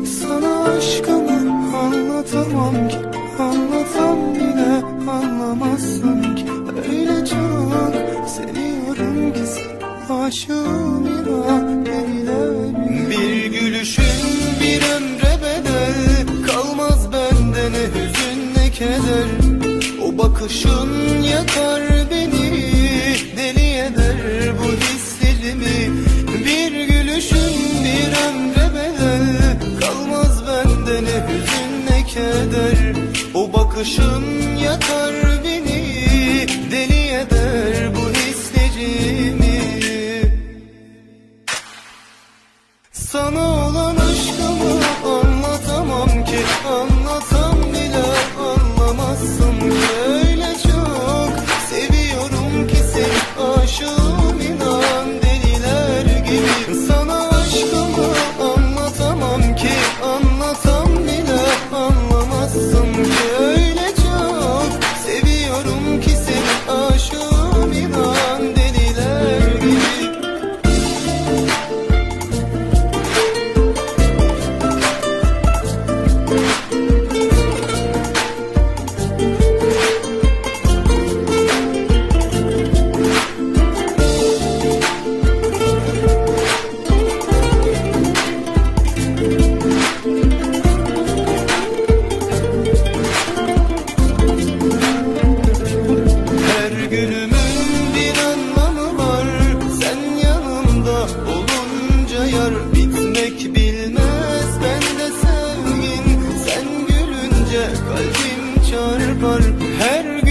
Sana aşkımı anlatamam ki, anlatam bile anlamazsın ki. Öyle çok seviyorum ki seni, aşığım inan deliler. Bir gülüşün bir ömre bedel, kalmaz bende ne hüzün ne keder. O bakışın yakar beni, deli eder bu hislerimi. Bir gülüşün bir ömre bedel, kalmaz bende ne hüzün ne keder. O bakışın yakar beni, deli eder bu hislerimi. Sana olan aşkımı anlatamam ki, anlatam bile anlamazsın ki. Öyle çok seviyorum ki seni, aşığım inan deliler gibi. Sana aşkımı anlatamam ki, anlatam bile anlamazsın ki. Öyle çok seviyorum ki seni, aşığım inan deliler gibi. Her günümün bir anlamı var, sen yanımda olunca yar. Bitmek bilmez bende sevgin, sen gülünce kalbim çarpar. Her